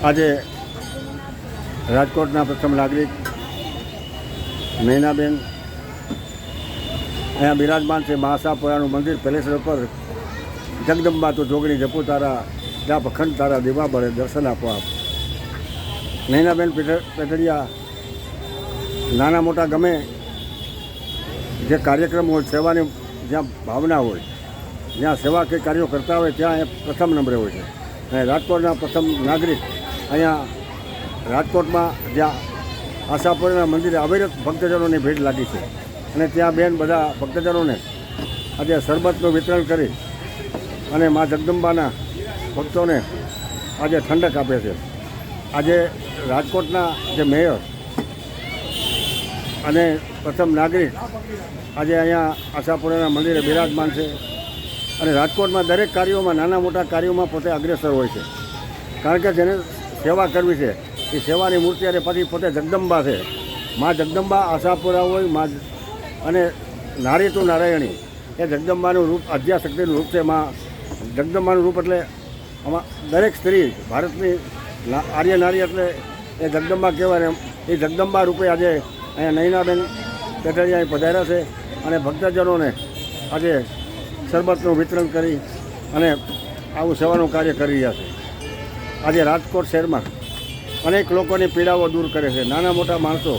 આજે રાજકોટના પ્રથમ નાગરિક નૈનાબેન અહીંયા બિરાજમાન છે. મહાસાપુરાનું મંદિર પેલેસર પર જગદંબા તો જોગણી જપુ તારા જ્યાં પખંડ તારા દીવા બળે દર્શન આપો આપ. નૈનાબેન પેટડિયા નાના મોટા ગમે જે કાર્યક્રમ હોય, સેવાની જ્યાં ભાવના હોય, જ્યાં સેવા કંઈ કાર્યો કરતા હોય ત્યાં એ પ્રથમ નંબરે હોય છે. અને રાજકોટના પ્રથમ નાગરિક અહીંયા રાજકોટમાં જ્યાં આશાપુરાના મંદિરે અવિરત ભક્તજનોની ભીડ લાગી છે અને ત્યાં બેન બધા ભક્તજનોને આજે શરબતનું વિતરણ કરી અને મા જગદંબાના ભક્તોને આજે ઠંડક આપે છે. આજે રાજકોટના જે મેયર અને પ્રથમ નાગરિક આજે અહીંયા આશાપુરાના મંદિરે બિરાજમાન છે અને રાજકોટમાં દરેક કાર્યોમાં, નાના મોટા કાર્યોમાં પોતે અગ્રેસર હોય છે. કારણ કે જેને સેવા કરવી છે એ સેવાની મૂર્તિ અને પછી પોતે જગદંબા છે. મા જગદંબા આશાપુરા હોય મા અને નારી તું નારાયણી એ જગદંબાનું રૂપ, આદ્યાશક્તિનું રૂપ છે. મા જગદંબાનું રૂપ એટલે આમાં દરેક સ્ત્રી, ભારતની આર્ય નારી એટલે એ જગદંબા કહેવાય. એ જગદંબા રૂપે આજે અહીંયા નૈનાબેન પેટડિયા પધાર્યા છે અને ભક્તજનોને આજે શરબતનું વિતરણ કરી અને આવું સેવાનું કાર્ય કરી રહ્યા છે. આજે રાજકોટ શહેરમાં અનેક લોકોની પીડાઓ દૂર કરે છે. નાના મોટા માણસો,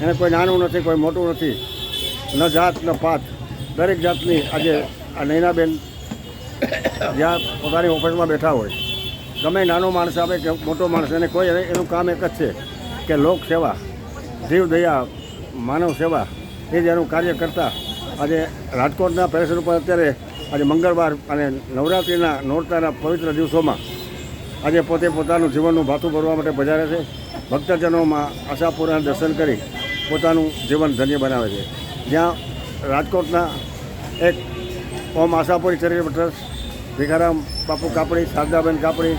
એને કોઈ નાનું નથી, કોઈ મોટું નથી, ન જાત ન પાત, દરેક જાતની આજે આ નૈનાબેન જ્યાં પોતાની ઓફિસમાં બેઠા હોય, ગમે નાનો માણસ આવે કે મોટો માણસ, એને કોઈ એનું કામ એક જ છે કે લોક સેવા, જીવ દયા, માનવ સેવા, એ જ એનું કાર્ય કરતા આજે રાજકોટના પેલેસર ઉપર અત્યારે આજે મંગળવાર અને નવરાત્રિના નોરતાના પવિત્ર દિવસોમાં આજે પોતે પોતાનું જીવનનું ભાથું ભરવા માટે પધારે છે. ભક્તજનોમાં આશાપુરાના દર્શન કરી પોતાનું જીવન ધન્ય બનાવે છે. જ્યાં રાજકોટના એક ઓમ આશાપુરી ચેરિટેબલ ટ્રસ્ટ, ભીખારામ બાપુ કાપડી, શારદાબેન કાપડી,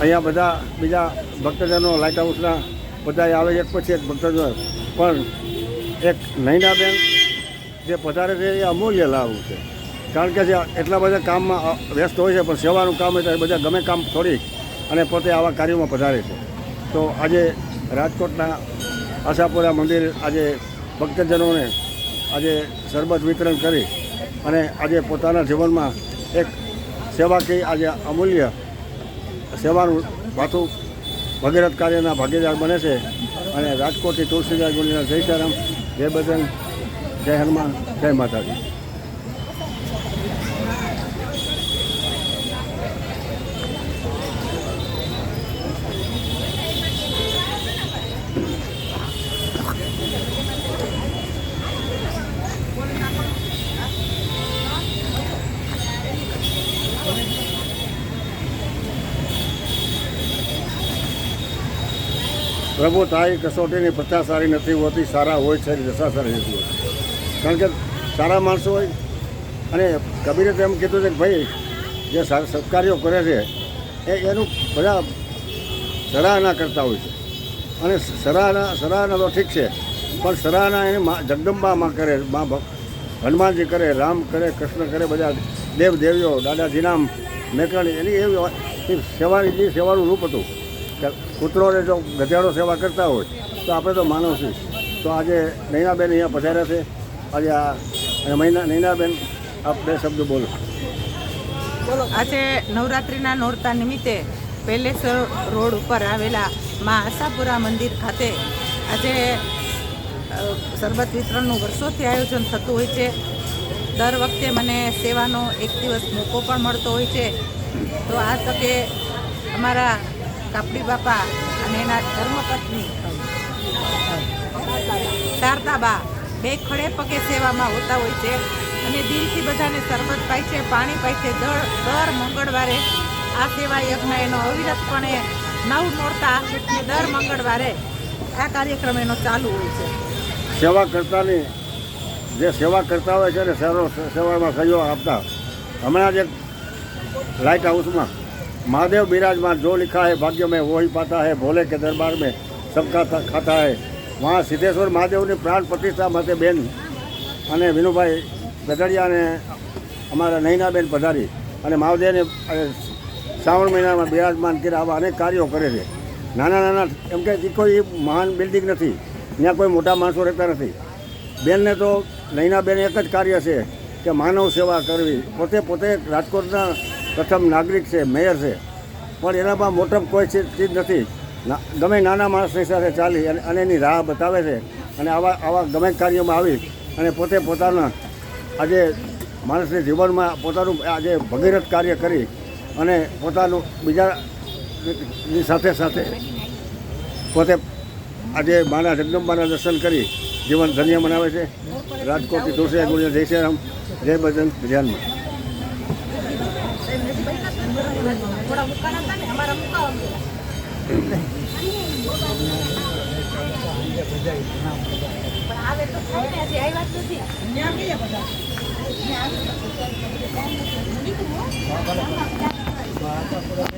અહીંયા બધા બીજા ભક્તજનો લાઇટ હાઉસના બધા આવે છે. એક પછી એક ભક્તજનો પણ એક નૈનાબેન જે પધારે છે એ અમૂલ્ય લાભ છે. કારણ કે જે એટલા બધા કામમાં વ્યસ્ત હોય છે પણ સેવાનું કામ હોય તો એ બધા ગમે કામ છોડી અને પોતે આવા કાર્યોમાં પધારે છે. તો આજે રાજકોટના આશાપુરા મંદિર આજે ભક્તજનોને આજે શરબત વિતરણ કરી અને આજે પોતાના જીવનમાં એક સેવાકીય આજે અમૂલ્ય સેવાનું ભાથું ભગીરથ કાર્યના ભાગીદાર બને છે. અને રાજકોટથી તુલસીદાસ ગુણીના જય શ્રીરામ, જય બજરંગ, જય હનુમાન, જય માતાજી. પ્રભુ તારી કસોટીની પ્રથા સારી નથી હોતી, સારા હોય છે દશા સારી નથી હોતી. કારણ કે સારા માણસો હોય અને કબીરે તો એમ કીધું છે કે ભાઈ જે સત્કાર્યો કરે છે એનું બધા સરાહના કરતા હોય છે. અને સરાહના તો ઠીક છે પણ સરાહના એને જગદંબામાં કરે, હનુમાનજી કરે, રામ કરે, કૃષ્ણ કરે, બધા દેવદેવીઓ, દાદાજીનામ મેકરણી, એની એવી સેવાનું રૂપ હતું કે કૂતરોને જો ગધેડો સેવા કરતા હોય તો આપણે તો માનવ છીએ. તો આજે નૈનાબેન અહીંયા પધાર્યા છે. આજે નૈનાબેન આપ બે શબ્દો બોલો. આજે નવરાત્રિના નોરતા નિમિત્તે પેલેસર રોડ ઉપર આવેલા મા આશાપુરા મંદિર ખાતે આજે શરબત વિતરણનું વર્ષોથી આયોજન થતું હોય છે. દર વખતે મને સેવાનો એક દિવસ મોકો પણ મળતો હોય છે. તો આ તકે અમારા કાપડી બાપા અને એના ધર્મપત્ની શારદાબા બે ખડે પગે સેવામાં હોતા હોય છે અને દિલથી બધાને શરબત પાય છે, પાણી પાય છે. દર મંગળવારે આ સેવા યજ્ઞ એનો અવિરતપણે 9 નોરતા દર મંગળવારે આ કાર્યક્રમ એનો ચાલુ હોય છે. સેવા કરતાની જે સેવા કરતા હોય છે ને સેવામાં સહયોગ આપતા, હમણાં જ લાઇટ હાઉસમાં महादेव विराजमान, जो लिखा है भाग्य में वो ही पाता है, भोले के दरबार में सबका खाता है. वहाँ सिद्धेश्वर महादेवની પ્રાણ પ્રતિષ્ઠા માટે બેન અને વિનુભાઈ ગઢડિયા અને અમારા નૈનાબેન પધારી અને મહાદેવને શ્રાવણ મહિનામાં બિરાજમાન કર્યા. આવા અનેક કાર્યો કરે છે. નાના નાના એમ કે જે કોઈ મહાન બિલ્ડિંગ નથી, ત્યાં કોઈ મોટા માણસો રહેતા નથી. બેનને તો નૈનાબેન એક જ કાર્ય છે કે માનવ સેવા કરવી. પોતે રાજકોટના પ્રથમ નાગરિક છે, મેયર છે, પણ એનામાં મોટપ કોઈ ચીજ નથી. ગમે નાના માણસની સાથે ચાલી અને એની રાહ બતાવે છે. અને આવા ગમે કાર્યોમાં આવી અને પોતે પોતાના આજે માણસના જીવનમાં પોતાનું આજે ભગીરથ કાર્ય કરી અને પોતાનું બીજાની સાથે પોતે આજે માના જગદંબાના દર્શન કરી જીવન ધન્ય મનાવે છે. રાજકોટથી તુલસી ગુણ્યા જય શ્રી રામ, જય બજરંગ ધ્યાનમાં. આવે તો